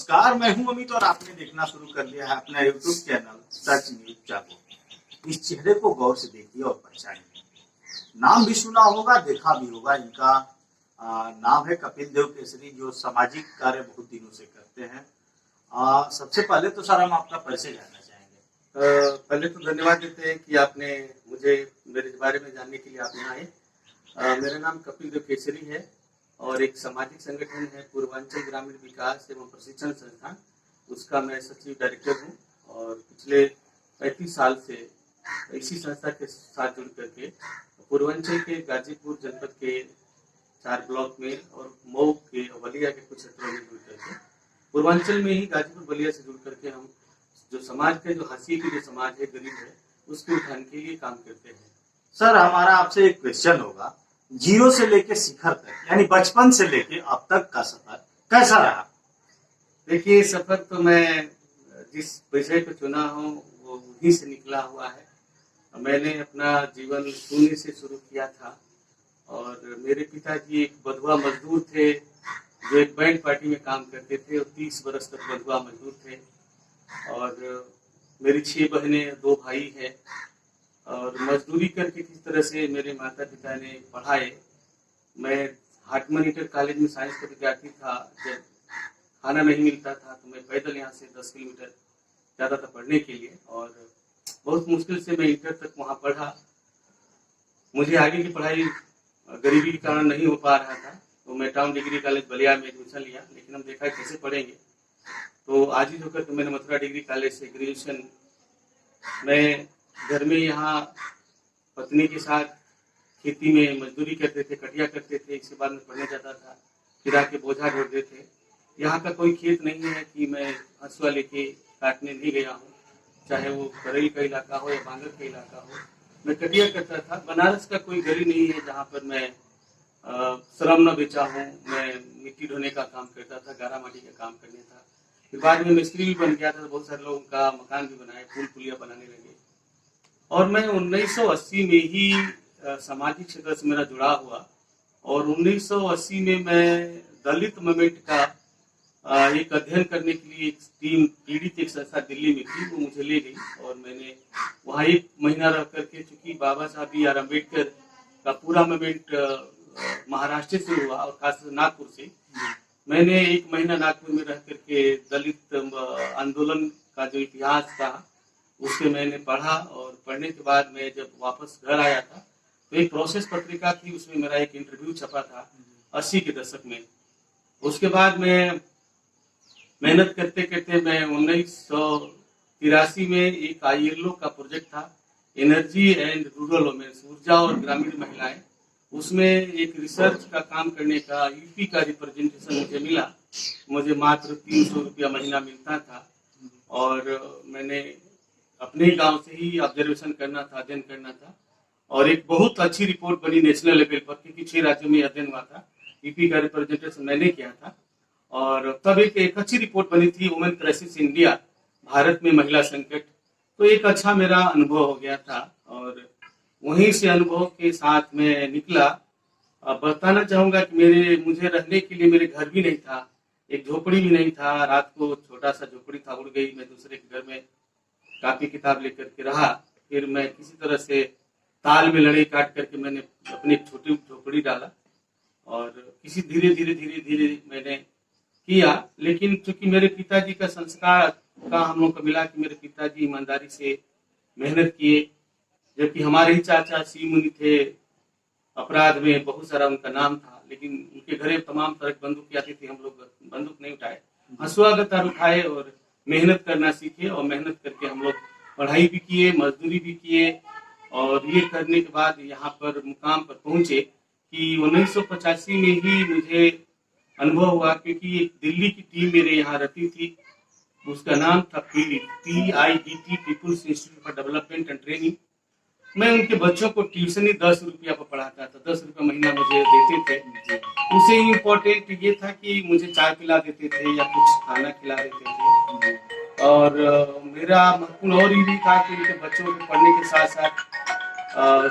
नमस्कार, मैं हूं अमित और आपने देखना शुरू कर लिया है अपना यूट्यूब चैनल सच न्यूज जागो। इस चेहरे को गौर से देखिए और पहचानिए। नाम भी सुना होगा, देखा भी होगा। इनका नाम है कपिल देव केसरी, जो सामाजिक कार्य बहुत दिनों से करते हैं। सबसे पहले तो सर हम आपका परिचय जानना चाहेंगे। पहले तो धन्यवाद देते हैं कि आपने मुझे मेरे बारे में जानने के लिए आप यहाँ आए। मेरा नाम कपिल देव केसरी है और एक सामाजिक संगठन है पूर्वांचल ग्रामीण विकास एवं प्रशिक्षण संस्थान, उसका मैं सचिव डायरेक्टर हूँ। और पिछले 35 साल से इसी संस्था के साथ जुड़ करके पूर्वांचल के गाजीपुर जनपद के 4 ब्लॉक में और मऊ के बलिया के कुछ क्षेत्रों में जुड़ करके पूर्वांचल में ही गाजीपुर बलिया से जुड़ करके हम जो समाज के जो हाशिए की जो समाज है, गरीब है, उसके उत्थान के लिए काम करते हैं। सर हमारा आपसे एक क्वेश्चन होगा, जीरो से लेके शिखर तक यानी बचपन से लेके अब तक का सफर कैसा रहा? देखिए, सफर तो मैं जिस विषय को चुना हूँ वो वहीं से निकला हुआ है। मैंने अपना जीवन शून्य से शुरू किया था और मेरे पिताजी एक बंधुआ मजदूर थे जो एक बैंड पार्टी में काम करते थे और 30 बरस तक बंधुआ मजदूर थे। और मेरी 6 बहनें 2 भाई हैं और मजदूरी करके किस तरह से मेरे माता पिता ने पढ़ाए। मैं हाटमन इंटर कॉलेज में साइंस का विद्यार्थी था। जब खाना नहीं मिलता था तो मैं पैदल यहाँ से 10 किलोमीटर जाता था पढ़ने के लिए और बहुत मुश्किल से मैं इंटर तक वहाँ पढ़ा। मुझे आगे की पढ़ाई गरीबी के कारण नहीं हो पा रहा था तो मैं टाउन डिग्री कॉलेज बलिया में एडमिशन लिया, लेकिन हम देखा कैसे पढ़ेंगे तो आज ही होकर तो मैंने मथुरा डिग्री कॉलेज से ग्रेजुएशन। मैं घर में यहाँ पत्नी के साथ खेती में मजदूरी करते थे, कटिया करते थे। इसके बाद में पढ़ने जाता था, फिर आके बोझा ढोते थे। यहाँ का कोई खेत नहीं है कि मैं हंसुआ लेके काटने नहीं गया हूँ, चाहे वो करेल का इलाका हो या बांगर का इलाका हो, मैं कटिया करता था। बनारस का कोई गली नहीं है जहाँ पर मैं श्रम न बेचा हूँ। मैं मिट्टी ढोने का काम करता था, गारा माटी का काम करने था। फिर बाद में मिस्त्री भी बन गया था तो बहुत सारे लोगों का मकान भी बनाए, पुल पुलिया बनाने लगे। और मैं 1980 में ही सामाजिक क्षेत्र से मेरा जुड़ा हुआ और 1980 में मैं दलित मूवमेंट का एक अध्ययन करने के लिए एक टीम पीड़ित एक संस्था दिल्ली में थी, वो मुझे ले गई और मैंने वहाँ 1 महीना रह करके, चूंकि बाबा साहब बी आर अम्बेडकर का पूरा मूवमेंट महाराष्ट्र से हुआ और खासकर नागपुर से, मैंने 1 महीना नागपुर में रह करके दलित आंदोलन का जो इतिहास था उसके मैंने पढ़ा। और पढ़ने के बाद मैं जब वापस घर आया था तो एक प्रोसेस पत्रिका थी, उसमें मेरा एक इंटरव्यू छपा था 80 के दशक में। उसके बाद मैं मेहनत करते करते मैं 1983 में एक ILO का प्रोजेक्ट था, एनर्जी एंड रूरल वुमेन्स, ऊर्जा और ग्रामीण महिलाएं, उसमें एक रिसर्च का काम करने का यूपी का रिप्रेजेंटेशन मुझे मिला। मुझे मात्र 300 रुपया महीना मिलता था और मैंने अपने गांव से ही ऑब्जर्वेशन करना था, अध्ययन करना था और एक बहुत अच्छी रिपोर्ट बनी नेशनल लेवल पर, क्योंकि 6 राज्यों में अध्ययन हुआ था। यूपी का रिप्रेजेंटेशन मैंने किया था और तब एक अच्छी रिपोर्ट बनी थी, वुमेन क्राइसिस इंडिया, भारत में महिला संकट। तो एक अच्छा मेरा अनुभव हो गया था और वहीं से अनुभव के साथ मैं निकला। अब बताना चाहूंगा कि मुझे रहने के लिए मेरे घर भी नहीं था, एक झोपड़ी भी नहीं था। रात को छोटा सा झोपड़ी था, उड़ गई, मैं दूसरे के घर में कापी किताब लेकर के रहा। फिर मैं किसी तरह से ताल में लड़ाई काट करके मैंने अपनी एक छोटी झोपड़ी डाला और किसी धीरे धीरे मैंने किया। लेकिन चूंकि मेरे पिताजी का संस्कार का हम लोग को मिला कि मेरे पिताजी ईमानदारी से मेहनत किए, जबकि हमारे ही चाचा सी मुनि थे, अपराध में बहुत सारा उनका नाम था, लेकिन उनके घरे तमाम तरह की बंदूक आती थी, हम लोग बंदूक नहीं उठाए, हंसुआ गतार उठाए और मेहनत करना सीखे। और मेहनत करके हम लोग पढ़ाई भी किए, मजदूरी भी किए और ये करने के बाद यहाँ पर मुकाम पर पहुंचे कि 1985 में ही मुझे अनुभव हुआ, क्योंकि एक दिल्ली की टीम मेरे यहाँ रहती थी, उसका नाम था PIDT, people's institute for development and training. मैं उनके बच्चों को ट्यूशनी 10 रुपया पर पढ़ाता था, 10 रुपया महीना मुझे देते थे। उसे इम्पोर्टेंट ये था कि मुझे चाय पिला देते थे या कुछ खाना खिला देते थे। और मेरा महत्वपूर्ण और ये भी था कि उनके बच्चों को पढ़ने के साथ साथ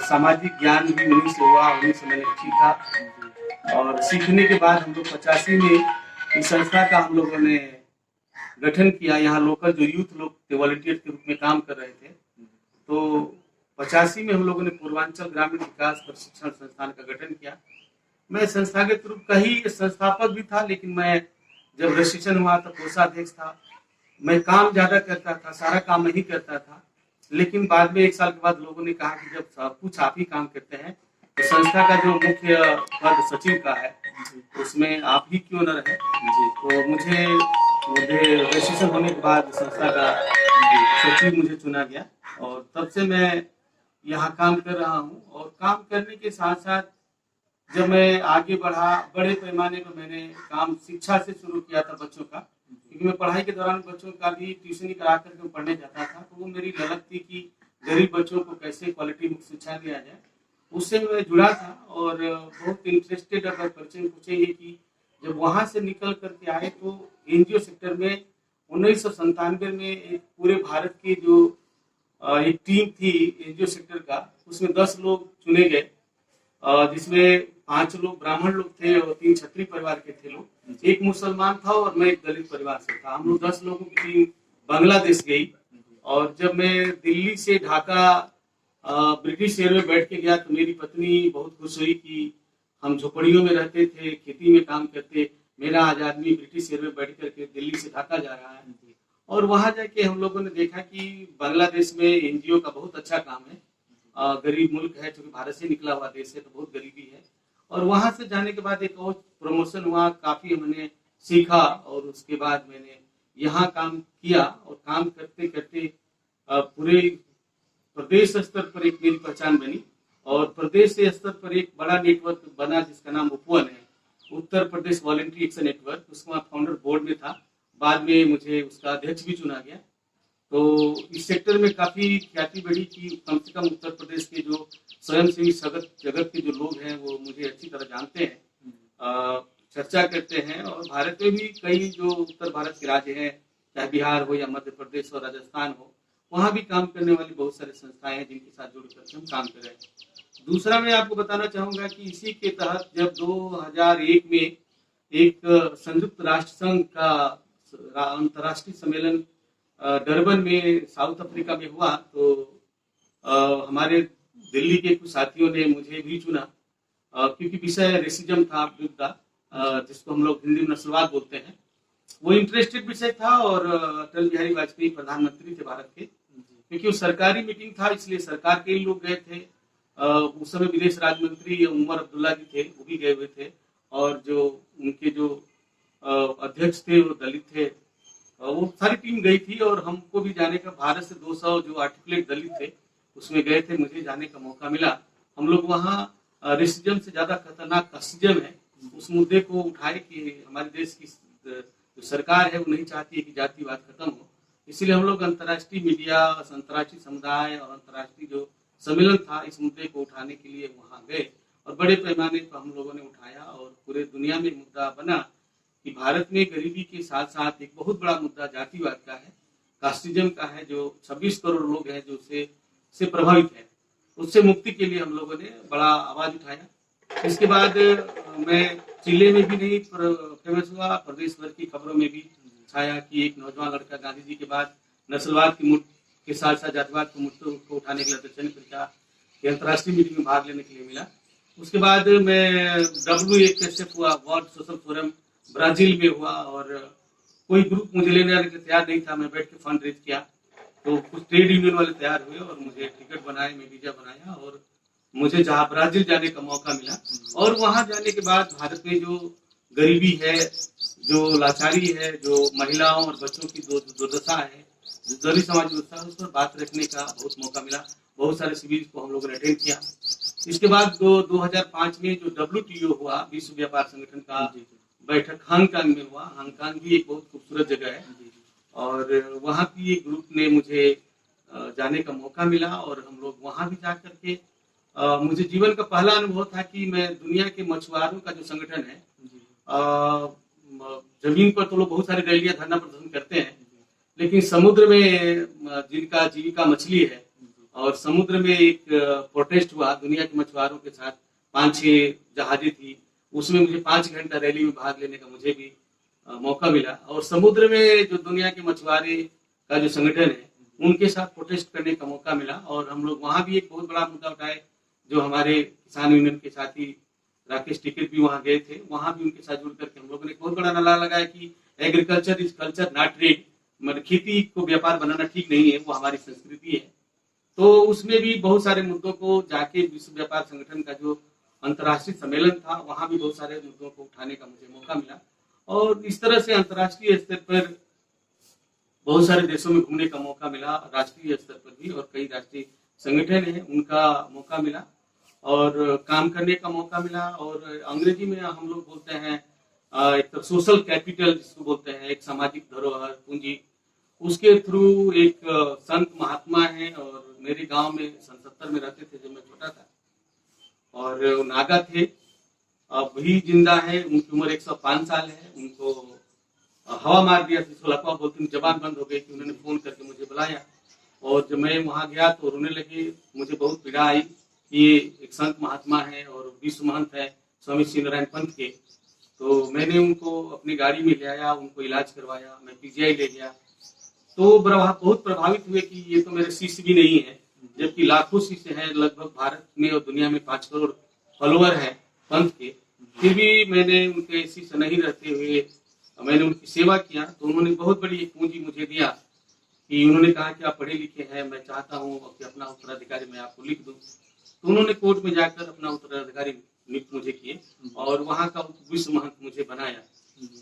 सामाजिक ज्ञान भी उन्हीं से हुआ, उन्हीं से मैंने सीखा। और सीखने के बाद हम लोग 85 में इस संस्था का हम लोगों ने गठन किया। यहाँ लोकल जो यूथ लोग थे वॉलंटियर के रूप में काम कर रहे थे, तो 85 में हम लोगों ने पूर्वांचल ग्रामीण विकास प्रशिक्षण संस्थान का गठन किया। मैं संस्थागत रूप का ही संस्थापक भी था, लेकिन मैं जब रजिस्ट्रेशन हुआ तो कोषाध्यक्ष था। मैं काम ज्यादा करता था, सारा काम मैं ही करता था। लेकिन बाद में 1 साल के बाद लोगों ने कहा कि जब सब कुछ आप ही काम करते हैं तो संस्था का जो मुख्य पद सचिव का है उसमें आप ही क्यों न रहे। तो मुझे रजिस्ट्रेशन होने के बाद संस्था का सचिव मुझे चुना गया और तब से मैं यहाँ काम कर रहा हूँ। और काम करने के साथ साथ जब मैं आगे बढ़ा, बड़े पैमाने पर मैंने काम शिक्षा से शुरू किया था बच्चों का, क्योंकि मैं पढ़ाई के दौरान बच्चों का भी ट्यूशन करा करके पढ़ने जाता था। तो वो मेरी ललक थी कि गरीब बच्चों को कैसे क्वालिटी मुक्त शिक्षा दिया जाए, उससे मैं जुड़ा था। और बहुत इंटरेस्टेड, अगर परिचय पूछेंगे कि जब वहां से निकल करके आए तो एनजीओ सेक्टर में 1997 में एक पूरे भारत की जो एक टीम थी एनजीओ सेक्टर का, उसमें 10 लोग चुने गए, जिसमें 5 लोग ब्राह्मण लोग थे और 3 क्षत्रिय परिवार के थे लोग, एक मुसलमान था और मैं एक दलित परिवार से था। हम लोग 10 लोगों की टीम बांग्लादेश गई। और जब मैं दिल्ली से ढाका ब्रिटिश एयर में बैठ के गया तो मेरी पत्नी बहुत खुश हुई कि हम झोपड़ियों में रहते थे, खेती में काम करते, मेरा आज आदमी ब्रिटिश एयर में बैठ करके दिल्ली से ढाका जा रहा है। और वहां जाके हम लोगों ने देखा कि बांग्लादेश में एनजीओ का बहुत अच्छा काम है। गरीब मुल्क है, क्योंकि भारत से निकला हुआ देश है तो बहुत गरीबी है। और वहां से जाने के बाद एक और प्रमोशन हुआ, काफी हमने सीखा और उसके बाद मैंने यहाँ काम किया। और काम करते करते पूरे प्रदेश स्तर पर एक मेरी पहचान बनी और प्रदेश स्तर पर एक बड़ा नेटवर्क बना जिसका नाम उपवन है, Uttar Pradesh voluntary action network. उसका फाउंडर बोर्ड में था, बाद में मुझे उसका अध्यक्ष भी चुना गया। तो इस सेक्टर में काफी ख्याति बढ़ी कि कम से कम उत्तर प्रदेश के जो स्वयंसेवी जगत के जो लोग हैं वो मुझे अच्छी तरह जानते हैं, चर्चा करते हैं। और भारत में भी कई जो उत्तर भारत के राज्य हैं, चाहे बिहार हो या मध्य प्रदेश हो, राजस्थान हो, वहाँ भी काम करने वाली बहुत सारी संस्थाएं हैं जिनके साथ जुड़ करके हम काम कर रहे हैं। दूसरा मैं आपको बताना चाहूंगा कि इसी के तहत जब 2001 में एक संयुक्त राष्ट्र संघ का अंतर्राष्ट्रीय सम्मेलन डरबन में साउथ अफ्रीका में हुआ, तो हमारे दिल्ली के कुछ साथियों ने मुझे भी चुना, क्योंकि विषय रेसिज्म था, विरुद्ध, जिसको हम लोग हिंदी में नस्लवाद बोलते हैं। वो इंटरेस्टेड विषय था और अटल बिहारी वाजपेयी प्रधानमंत्री थे भारत के, क्योंकि वो सरकारी मीटिंग था इसलिए सरकार के ही लोग गए थे। उस समय विदेश राज्य मंत्री उमर अब्दुल्ला जी थे, वो भी गए हुए थे। और जो उनके जो अध्यक्ष थे वो दलित थे, वो सारी टीम गई थी और हमको भी जाने का, भारत से 200 जो आर्टिकुलेट दलित थे उसमें गए थे, मुझे जाने का मौका मिला। हम लोग वहाँ रेसिज्म से ज्यादा खतरनाक कास्टिज्म है उस मुद्दे को उठाए कि हमारे देश की जो सरकार है वो नहीं चाहती है कि जातिवाद खत्म हो। इसलिए हम लोग अंतर्राष्ट्रीय मीडिया, अंतर्राष्ट्रीय समुदाय और अंतर्राष्ट्रीय जो सम्मेलन था इस मुद्दे को उठाने के लिए वहाँ गए और बड़े पैमाने पर हम लोगों ने उठाया। और पूरे दुनिया में मुद्दा बना कि भारत में गरीबी के साथ साथ एक बहुत बड़ा मुद्दा जातिवाद का है, कास्टिज्म का है, जो 26 करोड़ लोग हैं जो से प्रभावित है। उससे मुक्ति के लिए हम लोगों ने बड़ा आवाज उठाया। इसके बाद मैं जिले में भी नहीं फेमस हुआ, प्रदेश भर की खबरों में भी छाया कि एक नौजवान लड़का गांधी जी के बाद नस्लवाद की के साथ साथ जातिवाद के मुद्दों को उठाने के लिए दक्षिण अफ्रीका के अंतर्राष्ट्रीय मीटिंग में भाग लेने के लिए मिला। उसके बाद मैं WHSF हुआ, वर्ल्ड सोशल फोरम ब्राजील में हुआ, और कोई ग्रुप मुझे लेने आने के तैयार नहीं था। मैं बैठ के फंड रेज किया तो कुछ ट्रेड यूनियन वाले तैयार हुए और मुझे टिकट बनाए, मैं वीजा बनाया और मुझे जहाँ ब्राजील जाने का मौका मिला। और वहां जाने के बाद भारत में जो गरीबी है, जो लाचारी है, जो महिलाओं और बच्चों की दुर्दशा है, जो दलित समाज व्यवस्था है, उस पर बात रखने का बहुत मौका मिला। बहुत सारे शिविर को हम लोगों ने अटेंड किया। इसके बाद 2005 में जो WTO हुआ, विश्व व्यापार संगठन का बैठक हांगकांग में हुआ। हांगकांग भी एक बहुत खूबसूरत जगह है और वहाँ की एक ग्रुप ने मुझे जाने का मौका मिला और हम लोग वहाँ भी जा करके मुझे जीवन का पहला अनुभव था कि मैं दुनिया के मछुआरों का जो संगठन है, जमीन पर तो लोग बहुत सारी रैलियां, धरना प्रदर्शन करते हैं, लेकिन समुद्र में जिनका जीविका मछली है और समुद्र में एक प्रोटेस्ट हुआ दुनिया के मछुआरों के साथ, 5-6 जहाजें थी, उसमें मुझे 5 घंटा रैली में भाग लेने का मुझे भी मौका मिला और समुद्र में जो दुनिया के मछुआरे का जो संगठन है उनके साथ प्रोटेस्ट करने का मौका मिला और हम लोग वहां भी एक बहुत बड़ा मुद्दा उठाए। जो हमारे किसान यूनियन के साथी राकेश टिकैत भी वहां गए थे, वहां भी उनके साथ जुड़ करके हम लोगों ने बहुत बड़ा नारा लगाया कि agriculture is culture not trade, मतलब खेती को व्यापार बनाना ठीक नहीं है, वो हमारी संस्कृति है। तो उसमें भी बहुत सारे मुद्दों को जाके विश्व व्यापार संगठन का जो अंतर्राष्ट्रीय सम्मेलन था वहां भी बहुत सारे मुद्दों को उठाने का मुझे मौका मिला और इस तरह से अंतर्राष्ट्रीय स्तर पर बहुत सारे देशों में घूमने का मौका मिला, राष्ट्रीय स्तर पर भी, और कई राष्ट्रीय संगठन है उनका मौका मिला और काम करने का मौका मिला। और अंग्रेजी में हम लोग बोलते हैं एक तो सोशल कैपिटल जिसको बोलते हैं, एक सामाजिक धरोहर पूंजी, उसके थ्रू एक संत महात्मा है और मेरे गांव में सन 70 में रहते थे जब मैं छोटा था और वो नागा थे, अब भी जिंदा है, उनकी उम्र 105 साल है। उनको हवा मार दिया, जिसको लकवा बोलते हैं, जबान बंद हो गई कि उन्होंने फोन करके मुझे बुलाया और जब मैं वहां गया तो रोने लगे। मुझे बहुत पीड़ा आई कि ये एक संत महात्मा है और विश्व महंत है स्वामी श्री नारायण पंथ के। तो मैंने उनको अपनी गाड़ी में ले आया, उनको इलाज करवाया, मैं पीजीआई ले गया। तो बहुत प्रभावित हुए कि ये तो मेरे शिष्य भी नहीं है, जबकि लाखों शिष्य हैं लगभग भारत में और दुनिया में 5 करोड़ फॉलोअर हैं पंथ के, फिर भी मैंने उनके शिष्य नहीं रहते हुए मैंने उनकी सेवा किया। तो उन्होंने बहुत बड़ी एक पूंजी मुझे दिया कि उन्होंने कहा कि आप पढ़े लिखे हैं, मैं चाहता हूँ कि अपना उत्तराधिकारी मैं आपको लिख दूं। तो उन्होंने कोर्ट में जाकर अपना उत्तराधिकारी नियुक्त मुझे किए और वहाँ का विश्व महंत मुझे बनाया।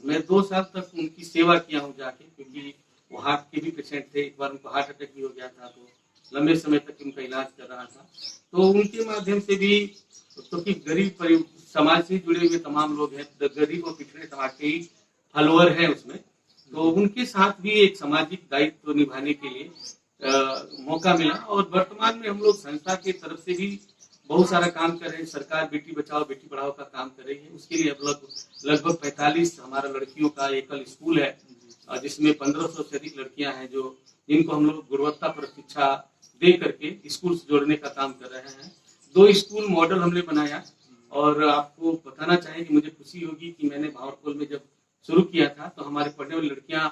मैं 2 साल तक उनकी सेवा किया हूँ जाके, क्योंकि वो हार्ट के भी पेशेंट थे, एक बार उनको हार्ट अटैक भी हो गया था, तो लंबे समय तक उनका इलाज कर रहा था। तो उनके माध्यम से भी, क्योंकि गरीब समाज से जुड़े हुए तमाम लोग हैं, गरीब और पिछड़े समाज के ही फॉलोअर है उसमें, तो उनके साथ भी एक सामाजिक दायित्व निभाने के लिए मौका मिला। और वर्तमान में हम लोग संस्था की तरफ से भी बहुत सारा काम कर रहे हैं। सरकार बेटी बचाओ बेटी पढ़ाओ का काम कर रही है, उसके लिए अब लगभग 45 हमारा लड़कियों का एकल स्कूल है, जिसमें 1500 से अधिक लड़कियां हैं जो जिनको हम लोग गुणवत्ता पर शिक्षा दे करके स्कूल से जोड़ने का काम कर रहे हैं। 2 स्कूल मॉडल हमने बनाया और आपको बताना चाहेंगे, मुझे खुशी होगी कि मैंने भावरकुल में जब शुरू किया था तो हमारे पढ़ने वाली लड़कियां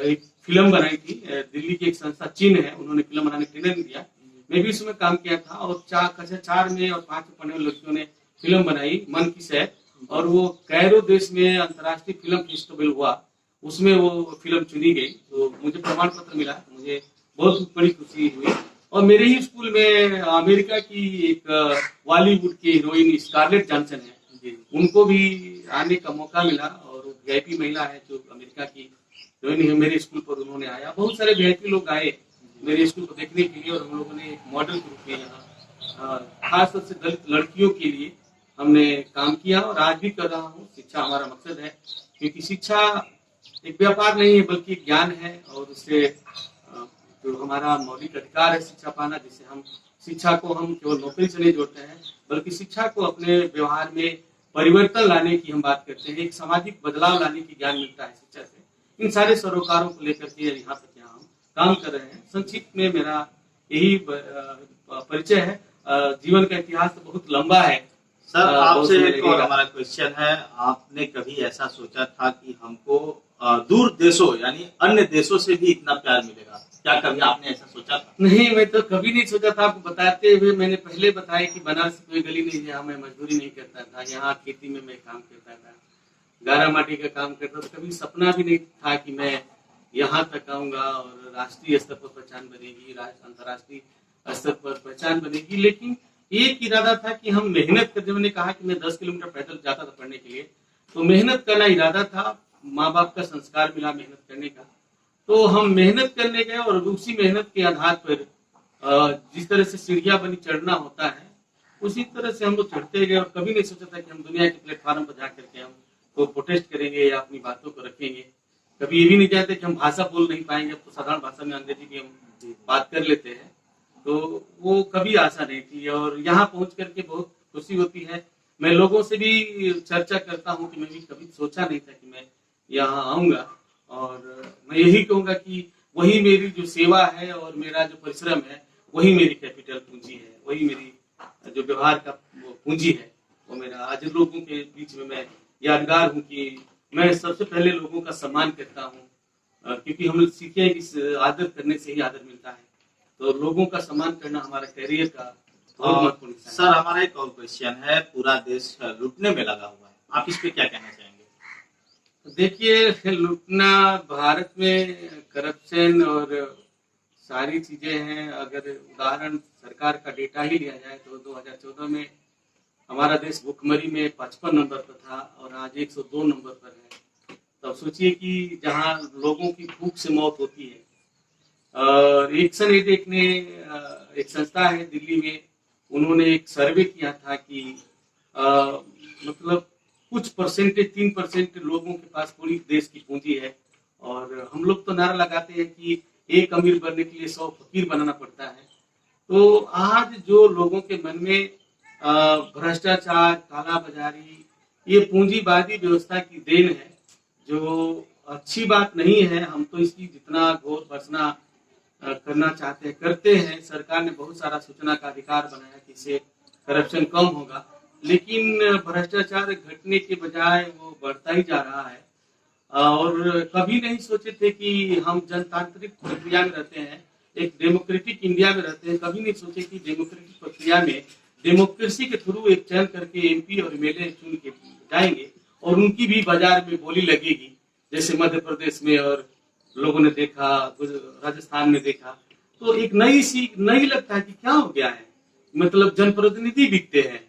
एक फिल्म बनाई थी, दिल्ली की एक संस्था चीन है, उन्होंने फिल्म बनाने का ट्रेनिंग दिया, मैं भी उसमें काम किया था। और 4 में और 5 में पढ़ने वाली लड़कियों ने फिल्म बनाई मन की सैर, और वो कैरो देश में अंतर्राष्ट्रीय फिल्म फेस्टिवल हुआ, उसमें वो फिल्म चुनी गई। तो मुझे प्रमाण पत्र मिला, मुझे बहुत बड़ी खुशी हुई। और मेरे ही स्कूल में अमेरिका की एक बॉलीवुड की हीरोइन स्कारलेट जॉनसन है, उनको भी आने का मौका मिला और वीआईपी महिला है जो अमेरिका की हीरोइन है, मेरे स्कूल पर उन्होंने आया। बहुत सारे वीआईपी लोग आए मेरे स्कूल को देखने के लिए और हम लोगों ने एक मॉडल के रूप में यहाँ खासतौर से दलित लड़कियों के लिए हमने काम किया और आज भी कर रहा हूँ। शिक्षा हमारा मकसद है, क्योंकि शिक्षा एक व्यापार नहीं है बल्कि ज्ञान है, और उससे जो हमारा मौलिक अधिकार है शिक्षा पाना, जिसे हम शिक्षा को हम केवल नौकरी से नहीं जोड़ते हैं बल्कि शिक्षा को अपने व्यवहार में परिवर्तन लाने की हम बात करते हैं, एक सामाजिक बदलाव लाने की ज्ञान मिलता है शिक्षा से। इन सारे सरोकारों को लेकर के यहाँ तक हम काम कर रहे हैं। संक्षिप्त में मेरा यही परिचय है। जीवन का इतिहास तो बहुत लंबा है सर। आपसे एक और हमारा क्वेश्चन है, आपने कभी ऐसा सोचा था कि हमको दूर देशों यानी अन्य देशों से भी इतना प्यार मिलेगा? क्या कभी आपने ऐसा सोचा था? नहीं, मैं तो कभी नहीं सोचा था। आपको बताते हुए मैंने पहले बताया कि बनारस कोई गली नहीं जहाँ मैं मजदूरी नहीं करता था, यहाँ खेती में मैं काम करता था, गारा माटी का काम करता था। कभी सपना भी नहीं था कि मैं यहाँ तक आऊंगा और राष्ट्रीय स्तर पर पहचान बनेगी, अंतर्राष्ट्रीय स्तर पर पहचान बनेगी। लेकिन एक इरादा था कि हम मेहनत करते। मैंने कहा कि मैं 10 किलोमीटर पैदल जाता था पढ़ने के लिए, तो मेहनत करना इरादा था। माँ बाप का संस्कार मिला मेहनत करने का, तो हम मेहनत करने गए और उसी मेहनत के आधार पर जिस तरह से सीढ़ियां बनी चढ़ना होता है उसी तरह से हम लोग चढ़ते गए। और कभी नहीं सोचा था कि हम दुनिया के प्लेटफॉर्म पर जाकर के हम तो प्रोटेस्ट करेंगे या अपनी बातों को रखेंगे। कभी ये भी नहीं चाहते कि हम भाषा बोल नहीं पाएंगे, अब तो साधारण भाषा में अंग्रेजी भी हम बात कर लेते हैं, तो वो कभी आशा नहीं थी। और यहाँ पहुंच करके बहुत खुशी होती है। मैं लोगों से भी चर्चा करता हूँ कि मैं भी कभी सोचा नहीं था कि मैं यहाँ आऊंगा, और मैं यही कहूंगा कि वही मेरी जो सेवा है और मेरा जो परिश्रम है वही मेरी कैपिटल पूंजी है, वही मेरी जो व्यवहार का पूंजी है, वो मेरा आज लोगों के बीच में मैं यादगार हूँ कि मैं सबसे पहले लोगों का सम्मान करता हूँ, क्योंकि हम लोग सीखे हैं कि आदर करने से ही आदर मिलता है। तो लोगों का सम्मान करना हमारा कैरियर का बहुत और महत्वपूर्ण हिस्सा सर हमारा एक और क्वेश्चन है, पूरा देश लूटने में लगा हुआ है, आप इस पे क्या कहना चाहेंगे? है। देखिए, लूटना भारत में करप्शन और सारी चीजें हैं। अगर उदाहरण सरकार का डेटा ही लिया जाए तो 2014 में हमारा देश भुखमरी में 55 नंबर पर था और आज 102 नंबर पर है। तो सोचिए कि जहाँ लोगों की भूख से मौत होती है। एक्शन एड ने एक संस्था है दिल्ली में, उन्होंने एक सर्वे किया था कि अ, मतलब कुछ परसेंटेज 3% लोगों के पास पूरी देश की पूंजी है, और हम लोग तो नारा लगाते हैं कि एक अमीर बनने के लिए 100 फकीर बनाना पड़ता है। तो आज जो लोगों के मन में भ्रष्टाचार, काला बाजारी, ये पूंजीवादी व्यवस्था की देन है, जो अच्छी बात नहीं है। हम तो इसकी जितना घोर भर्त्सना करना चाहते हैं करते हैं। सरकार ने बहुत सारा सूचना का अधिकार बनाया कि इससे करप्शन कम होगा, लेकिन भ्रष्टाचार घटने के बजाय वो बढ़ता ही जा रहा है। और कभी नहीं सोचे थे कि हम जनतांत्रिक प्रक्रिया में रहते हैं, एक डेमोक्रेटिक इंडिया में रहते हैं। कभी नहीं सोचे कि डेमोक्रेटिक प्रक्रिया में डेमोक्रेसी के थ्रू एक चयन करके एमपी और एमएलए चुन के जाएंगे और उनकी भी बाजार में बोली लगेगी, जैसे मध्य प्रदेश में और लोगों ने देखा, राजस्थान में देखा। तो एक नई लगता है कि क्या हो गया है, मतलब जनप्रतिनिधि बिकते हैं।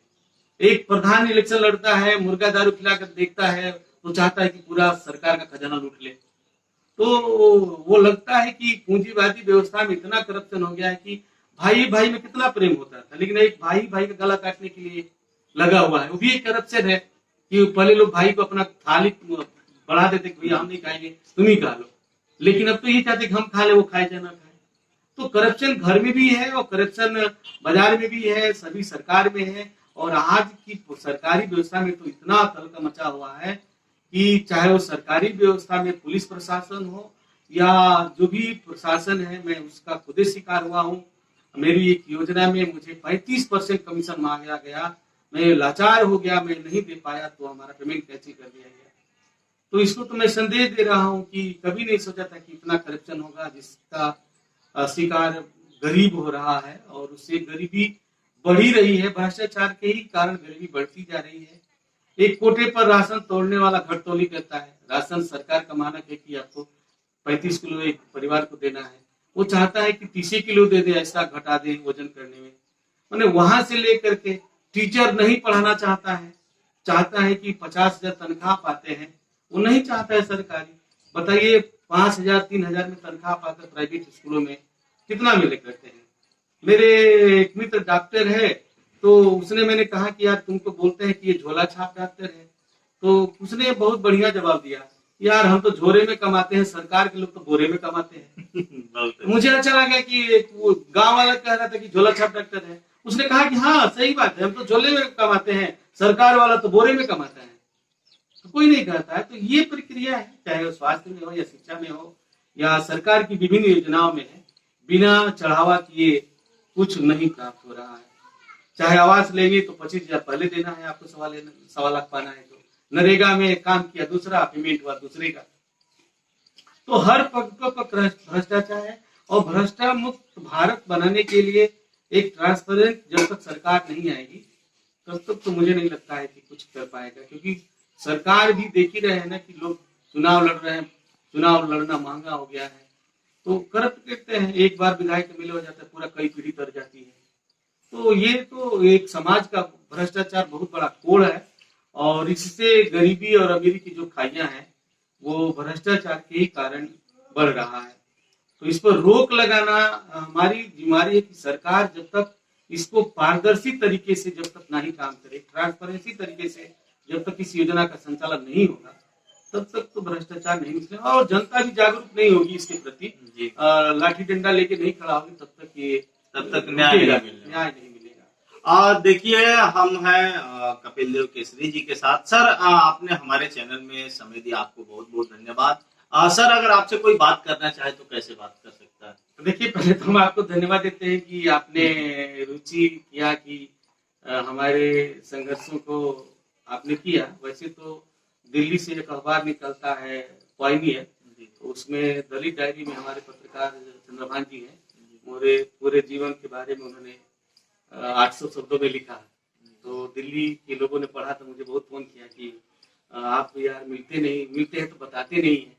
एक प्रधान इलेक्शन लड़ता है, मुर्गा दारू खिलाकर देखता है तो चाहता है कि पूरा सरकार का खजाना लूट ले। तो वो लगता है कि पूंजीवादी व्यवस्था में इतना करप्शन हो गया है कि भाई भाई में कितना प्रेम होता था, लेकिन एक भाई भाई का गला काटने के लिए लगा हुआ है। वो भी एक करप्शन है कि पहले लोग भाई को अपना थाली बढ़ा देते कि भैया हम नहीं खाएंगे, तुम ही खा लो, लेकिन अब तो ये चाहते कि हम खा ले, वो खाए चाहे ना खाए। तो करप्शन घर में भी है और करप्शन बाजार में भी है, सभी सरकार में है। और आज की सरकारी व्यवस्था में तो इतना तहलका मचा हुआ है कि चाहे वो सरकारी व्यवस्था में पुलिस प्रशासन हो या जो भी प्रशासन है, मैं उसका खुद ही शिकार हुआ हूँ। मेरी एक योजना में मुझे 35% कमीशन मांगा गया, मैं लाचार हो गया, मैं नहीं दे पाया तो हमारा पेमेंट कैंसिल कर दिया गया। तो इसको तो मैं संदेश दे रहा हूँ कि कभी नहीं सोचा था कि इतना करप्शन होगा, जिसका शिकार गरीब हो रहा है और उससे गरीबी बढ़ ही रही है। भ्रष्टाचार के ही कारण गरीबी बढ़ती जा रही है। एक कोटे पर राशन तोड़ने वाला घटतौली करता है। राशन सरकार का मानक है कि आपको 35 किलो एक परिवार को देना है, वो चाहता है कि 30 किलो दे दे, ऐसा घटा दे वजन करने में। मैंने वहां से लेकर के टीचर नहीं पढ़ाना चाहता है कि 50,000 तनख्वाह पाते हैं, वो नहीं चाहता है सरकारी। बताइए 5,000 3,000 में तनख्वाह पाकर प्राइवेट स्कूलों में कितना मिले करते हैं। मेरे एक मित्र डॉक्टर है, तो उसने मैंने कहा कि यार तुम तो बोलते हैं कि ये झोला छाप डॉक्टर है, तो उसने बहुत बढ़िया जवाब दिया, यार हम तो झोरे में कमाते हैं, सरकार के लोग तो बोरे में कमाते हैं। मुझे अच्छा लगा कि एक वो गांव वाला कह रहा था कि झोला छाप डॉक्टर है, उसने कहा कि हाँ सही बात है, हम तो झोले में कमाते हैं, सरकार वाला तो बोरे में कमाता है। तो कोई नहीं कहता है। तो ये प्रक्रिया है, चाहे वो स्वास्थ्य में हो या शिक्षा में हो या सरकार की विभिन्न योजनाओं में है, बिना चढ़ावा किए कुछ नहीं प्राप्त हो रहा है। चाहे आवास लेंगे तो 25,000 पहले देना है आपको, 1.25 लाख पाना है। तो नरेगा में काम किया दूसरा, पेमेंट हुआ दूसरे का। तो हर पग पर भ्रष्टाचार है। और भ्रष्टाचार मुक्त भारत बनाने के लिए एक ट्रांसपेरेंट जब तक सरकार नहीं आएगी तब तक तो मुझे नहीं लगता है कि कुछ कर पाएगा, क्योंकि सरकार भी देख ही रहे हैं ना कि लोग चुनाव लड़ रहे हैं, चुनाव लड़ना महंगा हो गया है, तो करप्ट करते हैं। एक बार विधायक एमएलए हो जाता है, पूरा कई पीढ़ी तर जाती है। तो ये तो एक समाज का भ्रष्टाचार बहुत बड़ा कोड़ है, और इससे गरीबी और अमीरी की जो खाइयां हैं वो भ्रष्टाचार के ही कारण बढ़ रहा है। तो इस पर रोक लगाना हमारी जिम्मेदारी है कि सरकार जब तक इसको पारदर्शी तरीके से जब तक नहीं काम करे, ट्रांसपेरेंसी तरीके से जब तक इस योजना का संचालन नहीं होगा, तब तक तो भ्रष्टाचार नहीं मिलेगा। और जनता भी जागरूक नहीं होगी इसके प्रति, लाठी डंडा लेके नहीं खड़ा होगी, तब तक न्याय नहीं मिलेगा। और देखिए हम हैं कपिल देव केसरी जी के साथ। सर आपने हमारे चैनल में समय दिया, आपको बहुत बहुत धन्यवाद। सर अगर आपसे कोई बात करना चाहे तो कैसे बात कर सकता है? देखिए, पहले तो हम आपको धन्यवाद देते हैं कि आपने रुचि किया कि हमारे संघर्षों को आपने किया। वैसे तो दिल्ली से एक अखबार निकलता है पायनियर, जी तो उसमें दलित डायरी में हमारे पत्रकार चंद्रभान जी हैं, मेरे पूरे जीवन के बारे में उन्होंने 800 शब्दों में लिखा है। तो दिल्ली के लोगों ने पढ़ा तो मुझे बहुत फोन किया कि आप यार मिलते हैं तो बताते नहीं है।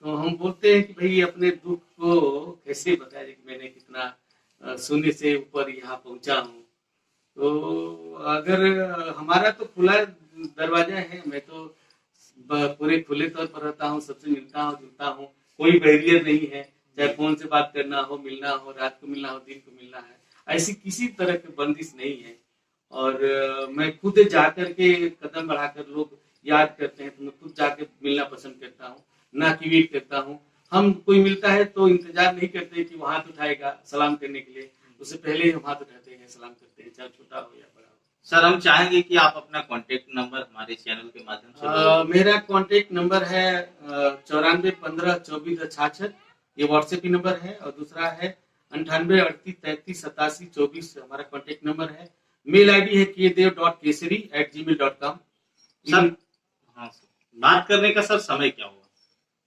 तो हम बोलते हैं कि भाई अपने दुख को कैसे बताया कि मैंने कितना शून्य से ऊपर यहाँ पहुंचा हूँ। तो अगर हमारा तो खुला दरवाजा है, मैं तो पूरे खुले तौर पर रहता हूँ, सबसे मिलता हूँ जुलता हूँ, कोई बैरियर नहीं है, चाहे फोन से बात करना हो, मिलना हो, रात को मिलना हो, दिन को मिलना है, ऐसी किसी तरह की बंदिश नहीं है। और मैं खुद जाकर के कदम बढ़ाकर लोग याद करते हैं तो मैं खुद जाके मिलना पसंद करता हूँ, ना कि वेट करता हूँ। हम कोई मिलता है तो इंतजार नहीं करते कि वो हाथ उठाएगा सलाम करने के लिए, उससे पहले ही हम हाथ उठाते हैं, सलाम करते हैं, चाहे छोटा हो या बड़ा हो। सर, हम चाहेंगे कि आप अपना कॉन्टेक्ट नंबर हमारे चैनल के माध्यम से मेरा कॉन्टेक्ट नंबर है 94152466, ये व्हाट्सएप ही नंबर है, और दूसरा है 9838338724 हमारा कॉन्टेक्ट नंबर है। मेल आईडी है kdev.kesari@gmail.com। सर, हाँ सर, बात करने का सर समय क्या होगा?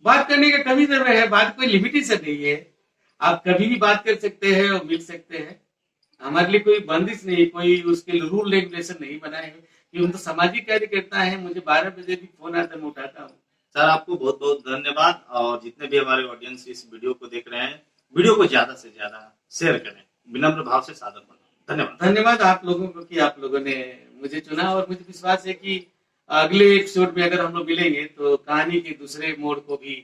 बात करने का कभी समय है, बात कोई लिमिटेशन नहीं है, आप कभी भी बात कर सकते हैं और मिल सकते हैं। हमारे लिए कोई बंदिश नहीं, कोई उसके रूल रेगुलेशन नहीं बनाए हैं कि हम तो सामाजिक कार्य करता है, मुझे 12 बजे भी फोन आता है मैं उठाता हूँ। सर, आपको बहुत बहुत धन्यवाद, और जितने भी हमारे ऑडियंस इस वीडियो को देख रहे हैं, वीडियो को ज्यादा से ज्यादा शेयर करें। विनम्र भाव से सादर प्रणाम। धन्यवाद। धन्यवाद आप लोगों को कि आप लोगों ने मुझे चुना, और मुझे विश्वास है कि अगले एपिसोड में अगर हम लोग मिलेंगे तो कहानी के दूसरे मोड़ को भी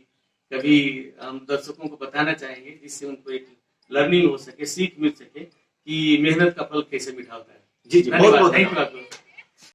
कभी हम दर्शकों को बताना चाहेंगे, जिससे उनको एक लर्निंग हो सके, सीख मिल सके कि मेहनत का फल कैसे मीठा होता है। जी जी, बहुत बहुत थैंक यू आपको।